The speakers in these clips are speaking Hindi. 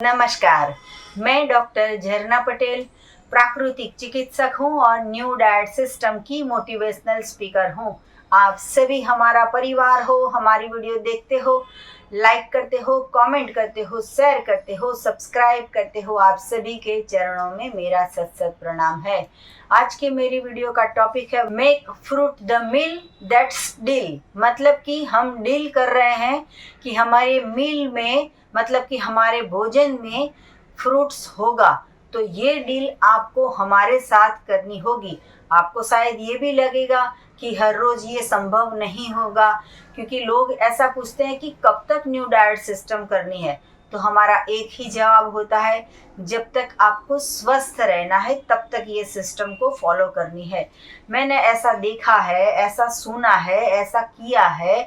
नमस्कार, मैं डॉक्टर झरना पटेल प्राकृतिक चिकित्सक हूं और न्यू डाइट सिस्टम की मोटिवेशनल स्पीकर हूं। आप सभी हमारा परिवार हो, हमारी वीडियो देखते हो, लाइक करते हो, कमेंट करते हो, शेयर करते हो, सब्सक्राइब करते हो। आप सभी के चरणों में मेरा सत सत प्रणाम है। आज के मेरी वीडियो का टॉपिक है make fruit the meal that's deal. मतलब कि हम डील कर रहे हैं कि हमारे मील में, मतलब कि हमारे भोजन में फ्रूट्स होगा, तो ये डील आपको हमारे साथ करनी होगी। आपको शायद ये भी लगेगा कि हर रोज़ ये संभव नहीं होगा, क्योंकि लोग ऐसा पूछते हैं कि कब तक न्यू डाइट सिस्टम करनी है। तो हमारा एक ही जवाब होता है, जब तक आपको स्वस्थ रहना है तब तक ये सिस्टम को फॉलो करनी है। मैंने ऐसा देखा है, ऐसा सुना है, ऐसा किया है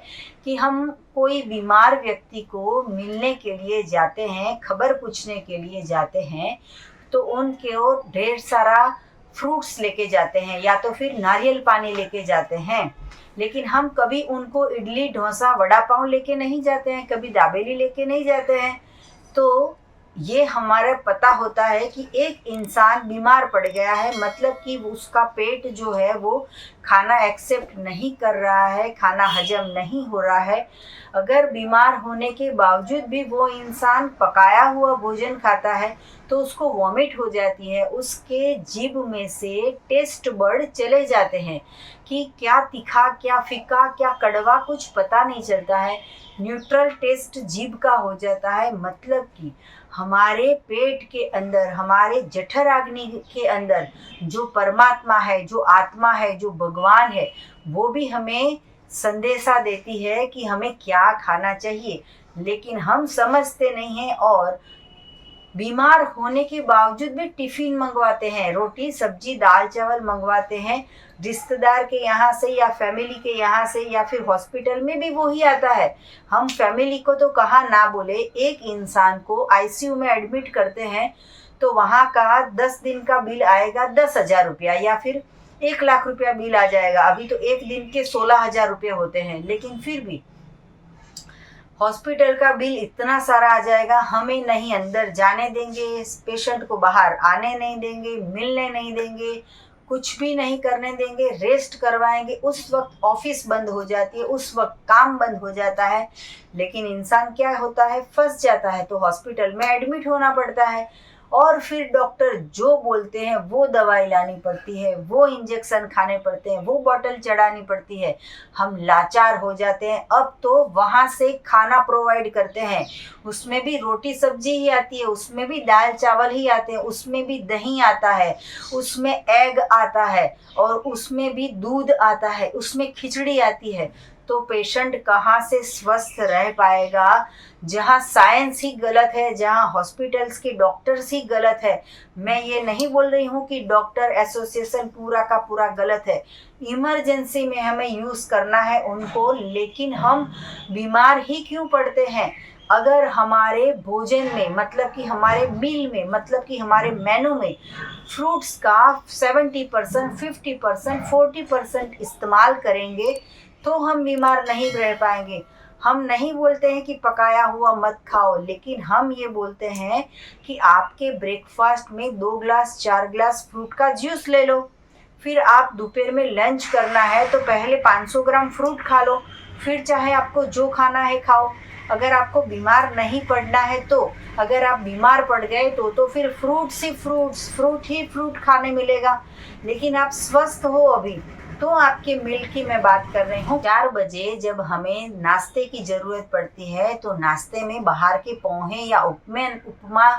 कि हम कोई बीमार व्यक्ति को मिलने के लिए जाते हैं, खबर पूछने के लिए जाते हैं, तो उनके वो ढेर सारा फ्रूट्स लेके जाते हैं या तो फिर नारियल पानी लेके जाते हैं। लेकिन हम कभी उनको इडली, डोसा, वड़ा पाव लेके नहीं जाते हैं, कभी दाबेली लेके नहीं जाते हैं। तो ये हमारा पता होता है कि एक इंसान बीमार पड़ गया है, मतलब कि उसका पेट जो है वो खाना एक्सेप्ट नहीं कर रहा है, खाना हजम नहीं हो रहा है। अगर बीमार होने के बावजूद भी वो इंसान पकाया हुआ भोजन खाता है तो उसको वॉमिट हो जाती है, उसके जीभ में से टेस्ट बर्ड चले जाते हैं कि क्या तीखा, क्या फीका, क्या कड़वा, कुछ पता नहीं चलता है। न्यूट्रल टेस्ट जीभ का हो जाता है। मतलब कि हमारे पेट के अंदर, हमारे जठराग्नि के अंदर जो परमात्मा है, जो आत्मा है, जो भगवान है, वो भी हमें संदेशा देती है कि हमें क्या खाना चाहिए। लेकिन हम समझते नहीं हैं और बीमार होने के बावजूद भी टिफ़िन मंगवाते हैं, रोटी सब्जी दाल चावल मंगवाते हैं रिश्तेदार के यहाँ से या फैमिली के यहाँ से, या फिर हॉस्पिटल में भी वही आता है। हम फैमिली को तो कहाँ ना बोले, एक इंसान को आईसीयू में एडमिट करते हैं तो वहाँ का 10 दिन का बिल आएगा 10,000 रुपया, या फिर 1 लाख रुपया बिल आ जाएगा। अभी तो एक दिन के 16,000 रुपये होते हैं, लेकिन फिर भी हॉस्पिटल का बिल इतना सारा आ जाएगा। हमें नहीं अंदर जाने देंगे, पेशेंट को बाहर आने नहीं देंगे, मिलने नहीं देंगे, कुछ भी नहीं करने देंगे, रेस्ट करवाएंगे। उस वक्त ऑफिस बंद हो जाती है, उस वक्त काम बंद हो जाता है। लेकिन इंसान क्या होता है, फंस जाता है, तो हॉस्पिटल में एडमिट होना पड़ता है। और फिर डॉक्टर जो बोलते हैं वो दवाई लानी पड़ती है, वो इंजेक्शन खाने पड़ते हैं, वो बॉटल चढ़ानी पड़ती है। हम लाचार हो जाते हैं। अब तो वहाँ से खाना प्रोवाइड करते हैं, उसमें भी रोटी सब्जी ही आती है, उसमें भी दाल चावल ही आते हैं, उसमें भी दही आता है, उसमें एग आता है, और उसमें भी दूध आता है, उसमें खिचड़ी आती है। तो पेशेंट कहाँ से स्वस्थ रह पाएगा? जहाँ साइंस ही गलत है, जहाँ हॉस्पिटल्स के डॉक्टर्स ही गलत है। मैं ये नहीं बोल रही हूँ कि डॉक्टर एसोसिएशन पूरा का पूरा गलत है, इमरजेंसी में हमें यूज़ करना है उनको, लेकिन हम बीमार ही क्यों पड़ते हैं? अगर हमारे भोजन में, मतलब कि हमारे मील में, मतलब कि हमारे मेनू में फ्रूट्स का 70%, 50%, 40% इस्तेमाल करेंगे तो हम बीमार नहीं रह पाएंगे। हम नहीं बोलते हैं कि पकाया हुआ मत खाओ, लेकिन हम ये बोलते हैं कि आपके ब्रेकफास्ट में 2 ग्लास 4 ग्लास फ्रूट का जूस ले लो। फिर आप दोपहर में लंच करना है तो पहले 500 ग्राम फ्रूट खा लो, फिर चाहे आपको जो खाना है खाओ। अगर आपको बीमार नहीं पड़ना है तो, अगर आप बीमार पड़ गए तो फिर फ्रूट्स ही फ्रूट ही फ्रूट खाने मिलेगा। लेकिन आप स्वस्थ हो अभी, तो आपके मील की मैं बात कर रही हूँ। 4 बजे जब हमें नाश्ते की ज़रूरत पड़ती है तो नाश्ते में बाहर के पोहे या उपमा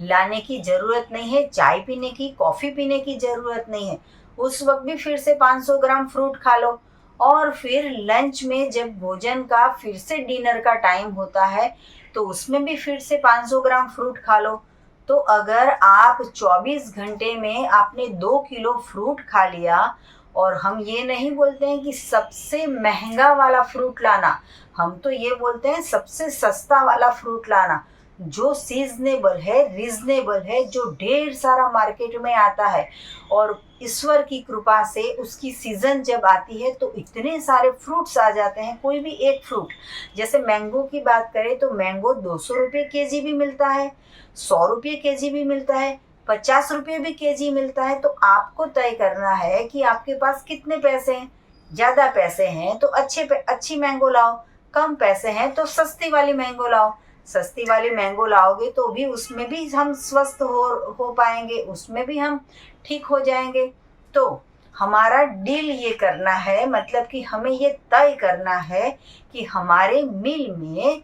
लाने की ज़रूरत नहीं है, चाय पीने की, कॉफ़ी पीने की ज़रूरत नहीं है। उस वक्त भी फिर से 500 ग्राम फ्रूट खा लो। और फिर लंच में जब भोजन का फिर से डिनर का टाइम होता है तो उसमें भी फिर से 500 ग्राम फ्रूट खा लो। तो अगर आप 24 घंटे में आपने 2 किलो फ्रूट खा लिया, और हम ये नहीं बोलते हैं कि सबसे महंगा वाला फ्रूट लाना, हम तो ये बोलते हैं सबसे सस्ता वाला फ्रूट लाना, जो सीजनेबल है, रीजनेबल है, जो ढेर सारा मार्केट में आता है, और ईश्वर की कृपा से उसकी सीज़न जब आती है तो इतने सारे फ्रूट्स आ जाते हैं। कोई भी एक फ्रूट, जैसे मैंगो की बात करें तो मैंगो 200 रुपये केजी भी मिलता है, 100 रुपये केजी भी मिलता है, 50 रुपये भी केजी मिलता है। तो आपको तय करना है कि आपके पास कितने पैसे हैं। ज़्यादा पैसे हैं तो अच्छी मैंगो लाओ, कम पैसे हैं तो सस्ती वाली मैंगो लाओ। सस्ती वाली मैंगो लाओगे तो भी उसमें भी हम स्वस्थ हो पाएंगे, उसमें भी हम ठीक हो जाएंगे। तो हमारा डील ये करना है, मतलब कि हमें ये तय करना है कि हमारे मील में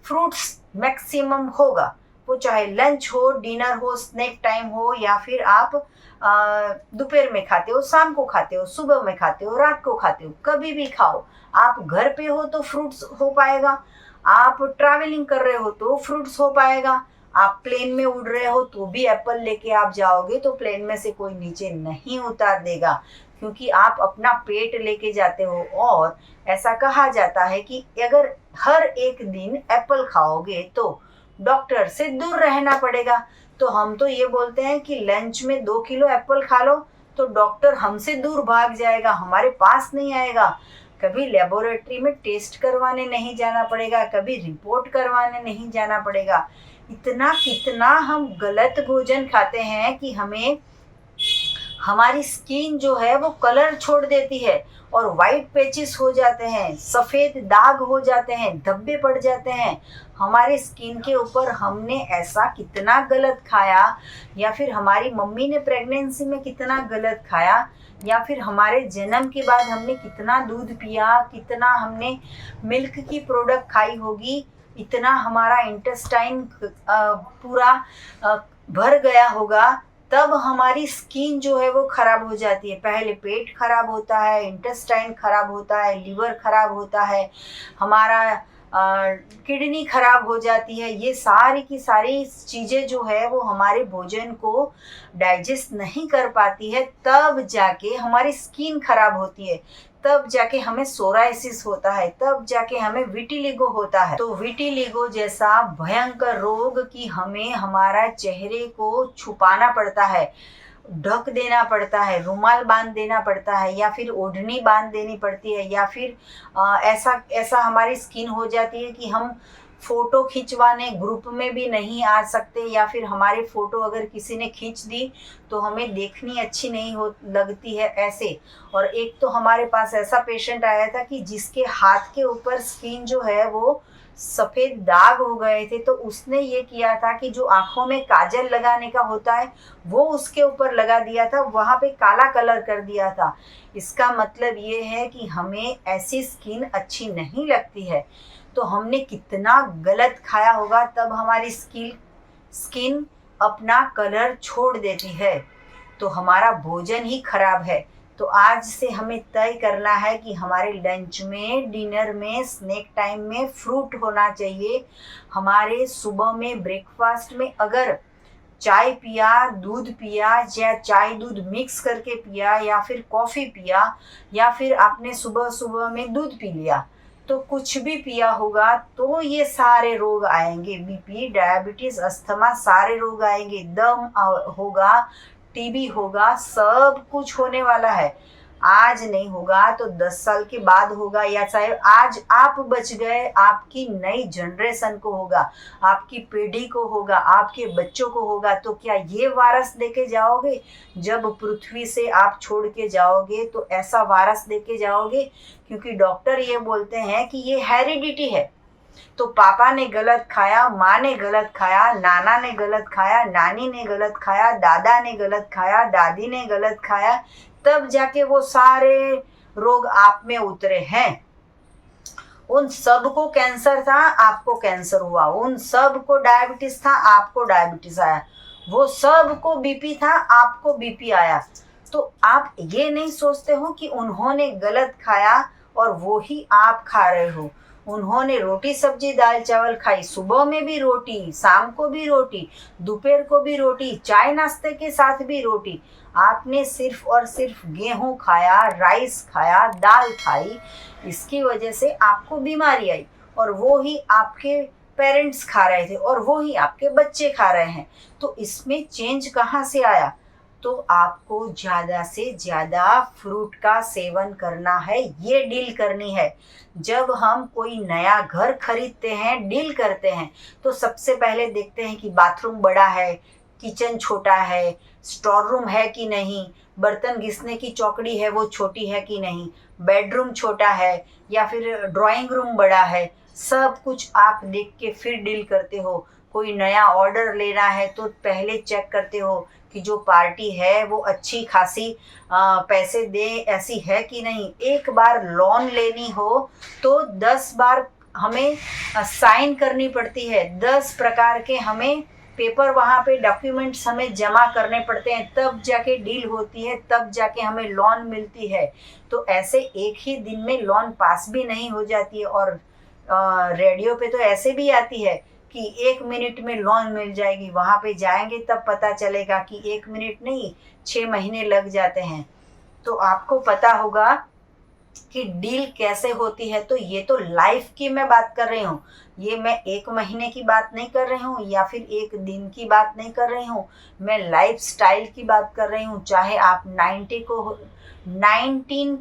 फ्रूट्स मैक्सिमम होगा। वो चाहे लंच हो, डिनर हो, स्नैक टाइम हो, या फिर आप दोपहर में खाते हो, शाम को खाते हो, सुबह में खाते हो, रात को खाते हो, कभी भी खाओ। आप घर पे हो तो फ्रूट्स हो पाएगा, आप ट्रैवलिंग कर रहे हो तो फ्रूट्स हो पाएगा, आप प्लेन में उड़ रहे हो तो भी एप्पल लेके आप जाओगे तो प्लेन में से कोई नीचे नहीं उतार देगा, क्योंकि आप अपना पेट लेके जाते हो। और ऐसा कहा जाता है कि अगर हर एक दिन एप्पल खाओगे तो डॉक्टर से दूर रहना पड़ेगा। तो हम तो ये बोलते हैं कि लंच में 2 किलो एप्पल खा लो तो डॉक्टर हमसे दूर भाग जाएगा, हमारे पास नहीं आएगा। कभी लेबोरेटरी में टेस्ट करवाने नहीं जाना पड़ेगा, कभी रिपोर्ट करवाने नहीं जाना पड़ेगा। इतना कितना हम गलत भोजन खाते हैं कि हमारी स्किन जो है वो कलर छोड़ देती है और वाइट पैचेस हो जाते हैं, सफ़ेद दाग हो जाते हैं, धब्बे पड़ जाते हैं हमारे स्किन के ऊपर। हमने ऐसा कितना गलत खाया, या फिर हमारी मम्मी ने प्रेगनेंसी में कितना गलत खाया, या फिर हमारे जन्म के बाद हमने कितना दूध पिया, कितना हमने मिल्क की प्रोडक्ट खाई होगी, इतना हमारा इंटेस्टाइन पूरा भर गया होगा, तब हमारी स्किन जो है वो खराब हो जाती है। पहले पेट खराब होता है, इंटेस्टाइन खराब होता है, लीवर खराब होता है, हमारा किडनी खराब हो जाती है। ये सारी की सारी चीज़ें जो है वो हमारे भोजन को डाइजेस्ट नहीं कर पाती है, तब जाके हमारी स्किन खराब होती है, तब जाके हमें सोराइसिस होता है, तब जाके हमें विटिलिगो होता है। तो विटिलिगो जैसा भयंकर रोग कि हमें हमारा चेहरे को छुपाना पड़ता है, ढक देना पड़ता है, रुमाल बांध देना पड़ता है, या फिर ओढ़नी बांध देनी पड़ती है, या फिर ऐसा हमारी स्किन हो जाती है कि हम फ़ोटो खिंचवाने ग्रुप में भी नहीं आ सकते, या फिर हमारी फ़ोटो अगर किसी ने खींच दी तो हमें देखनी अच्छी नहीं हो लगती है ऐसे। और एक तो हमारे पास ऐसा पेशेंट आया था कि जिसके हाथ के ऊपर स्किन जो है वो सफ़ेद दाग हो गए थे, तो उसने ये किया था कि जो आँखों में काजल लगाने का होता है वो उसके ऊपर लगा दिया था, वहाँ पे काला कलर कर दिया था। इसका मतलब ये है कि हमें ऐसी स्किन अच्छी नहीं लगती है। तो हमने कितना गलत खाया होगा तब हमारी स्किन अपना कलर छोड़ देती है, तो हमारा भोजन ही खराब है। तो आज से हमें तय करना है कि हमारे लंच में, डिनर में, स्नैक टाइम में फ्रूट होना चाहिए। हमारे सुबह में ब्रेकफास्ट में अगर चाय पिया, दूध पिया, या चाय दूध मिक्स करके पिया, या फिर कॉफ़ी पिया, या फिर आपने सुबह सुबह में दूध पी लिया, तो कुछ भी पिया होगा तो ये सारे रोग आएंगे। बीपी, डायबिटीज़, अस्थमा, सारे रोग आएंगे। दम होगा, टीबी होगा, सब कुछ होने वाला है। आज नहीं होगा तो 10 साल के बाद होगा, या चाहे आज आप बच गए, आपकी नई जनरेशन को होगा, आपकी पीढ़ी को होगा, आपके बच्चों को होगा। तो क्या ये वारस देके जाओगे? जब पृथ्वी से आप छोड़ के जाओगे तो ऐसा वारस देके जाओगे? क्योंकि डॉक्टर ये बोलते हैं कि ये हेरिडिटी है। तो पापा ने गलत खाया, माँ ने गलत खाया, नाना ने गलत खाया, नानी ने गलत खाया, दादा ने गलत खाया, दादी ने गलत खाया, तब जाके वो सारे रोग आप में उतरे हैं। उन सबको कैंसर था, आपको कैंसर हुआ। उन सबको डायबिटीज था, आपको डायबिटीज आया। वो सबको बीपी था, आपको बीपी आया। तो आप ये नहीं सोचते हो कि उन्होंने गलत खाया और वो ही आप खा रहे हो। उन्होंने रोटी सब्जी दाल चावल खाई, सुबह में भी रोटी, शाम को भी रोटी, दोपहर को भी रोटी, चाय नाश्ते के साथ भी रोटी। आपने सिर्फ और सिर्फ गेहूं खाया, राइस खाया, दाल खाई। इसकी वजह से आपको बीमारी आई, और वो ही आपके पेरेंट्स खा रहे थे और वो ही आपके बच्चे खा रहे हैं। तो इसमें चेंज कहाँ से आया? तो आपको ज़्यादा से ज़्यादा फ्रूट का सेवन करना है, ये डील करनी है। जब हम कोई नया घर खरीदते हैं, डील करते हैं, तो सबसे पहले देखते हैं कि बाथरूम बड़ा है, किचन छोटा है, स्टोर रूम है कि नहीं, बर्तन घिसने की चौकड़ी है वो छोटी है कि नहीं, बेडरूम छोटा है या फिर ड्राइंग रूम बड़ा है। सब कुछ आप देख के फिर डील करते हो। कोई नया ऑर्डर लेना है तो पहले चेक करते हो कि जो पार्टी है वो अच्छी खासी पैसे दे ऐसी है कि नहीं। एक बार लोन लेनी हो तो 10 बार हमें साइन करनी पड़ती है, 10 प्रकार के हमें पेपर वहाँ पे डॉक्यूमेंट्स हमें जमा करने पड़ते हैं, तब जाके डील होती है, तब जाके हमें लोन मिलती है। तो ऐसे एक ही दिन में लोन पास भी नहीं हो जाती है। और रेडियो पे तो ऐसे भी आती है कि 1 मिनट में लोन मिल जाएगी, वहाँ पे जाएंगे तब पता चलेगा कि 1 मिनट नहीं 6 महीने लग जाते हैं। तो आपको पता होगा कि डील कैसे होती है। तो ये तो लाइफ की मैं बात कर रही हूँ, ये मैं 1 महीने की बात नहीं कर रही हूँ या फिर 1 दिन की बात नहीं कर रही हूँ, मैं लाइफ स्टाइल की बात कर रही हूँ। चाहे आप 19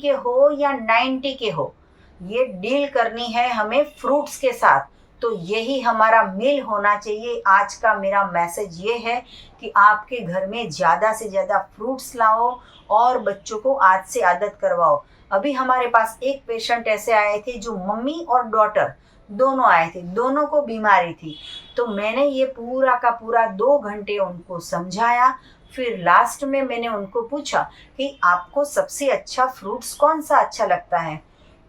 के हो या 90 के हो, ये डील करनी है हमें फ्रूट्स के साथ। तो यही हमारा मील होना चाहिए। आज का मेरा मैसेज ये है कि आपके घर में ज़्यादा से ज़्यादा फ्रूट्स लाओ और बच्चों को आज से आदत करवाओ। अभी हमारे पास एक पेशेंट ऐसे आए थे जो मम्मी और डॉटर दोनों आए थे, दोनों को बीमारी थी। तो मैंने ये पूरा का पूरा 2 घंटे उनको समझाया। फिर लास्ट में मैंने उनको पूछा कि आपको सबसे अच्छा फ्रूट्स कौन सा अच्छा लगता है।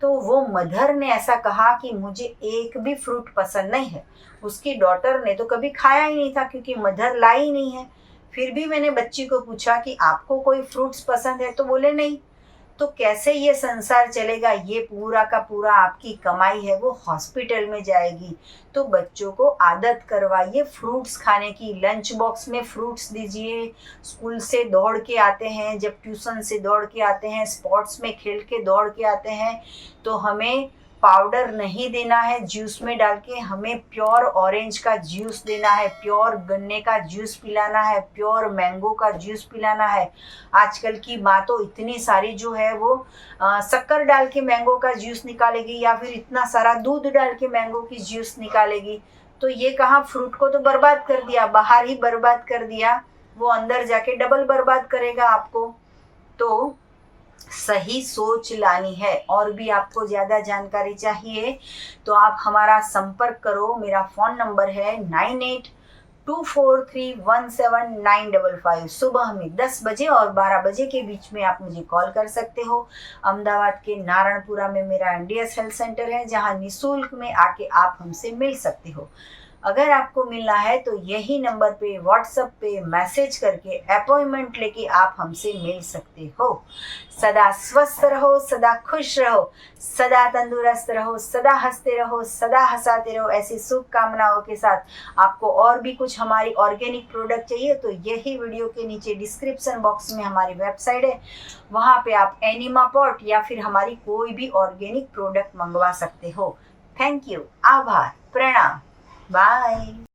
तो वो मदर ने ऐसा कहा कि मुझे एक भी फ्रूट पसंद नहीं है। उसकी डॉटर ने तो कभी खाया ही नहीं था क्योंकि मदर लाई ही नहीं है। फिर भी मैंने बच्ची को पूछा कि आपको कोई फ्रूट्स पसंद है, तो बोले नहीं। तो कैसे ये संसार चलेगा? ये पूरा का पूरा आपकी कमाई है वो हॉस्पिटल में जाएगी। तो बच्चों को आदत करवाइए फ्रूट्स खाने की, लंच बॉक्स में फ्रूट्स दीजिए। स्कूल से दौड़ के आते हैं, जब ट्यूशन से दौड़ के आते हैं, स्पोर्ट्स में खेल के दौड़ के आते हैं, तो हमें पाउडर नहीं देना है जूस में डाल के, हमें प्योर ऑरेंज का जूस देना है, प्योर गन्ने का जूस पिलाना है, प्योर मैंगो का जूस पिलाना है। आजकल की माँ तो इतनी सारी जो है वो शक्कर डाल के मैंगो का जूस निकालेगी या फिर इतना सारा दूध डाल के मैंगो की जूस निकालेगी। तो ये कहाँ, फ्रूट को तो बर्बाद कर दिया, बाहर ही बर्बाद कर दिया, वो अंदर जाके डबल बर्बाद करेगा आपको। तो सही सोच लानी है। और भी आपको ज़्यादा जानकारी चाहिए तो आप हमारा संपर्क करो। मेरा फ़ोन नंबर है 9824317955। सुबह में 10 बजे और 12 बजे के बीच में आप मुझे कॉल कर सकते हो। अहमदाबाद के नारायणपुरा में मेरा NDS हेल्थ सेंटर है, जहां निःशुल्क में आके आप हमसे मिल सकते हो। अगर आपको मिलना है तो यही नंबर पे व्हाट्सएप पे मैसेज करके अपॉइंटमेंट लेके आप हमसे मिल सकते हो। सदा स्वस्थ रहो, सदा खुश रहो, सदा तंदुरुस्त रहो, सदा हंसते रहो, सदा हंसाते रहो। ऐसी शुभकामनाओं के साथ आपको और भी कुछ हमारी ऑर्गेनिक प्रोडक्ट चाहिए तो यही वीडियो के नीचे डिस्क्रिप्शन बॉक्स में हमारी वेबसाइट है, वहाँ पे आप एनिमा पॉट या फिर हमारी कोई भी ऑर्गेनिक प्रोडक्ट मंगवा सकते हो। थैंक यू, आभार, प्रणाम, बाय।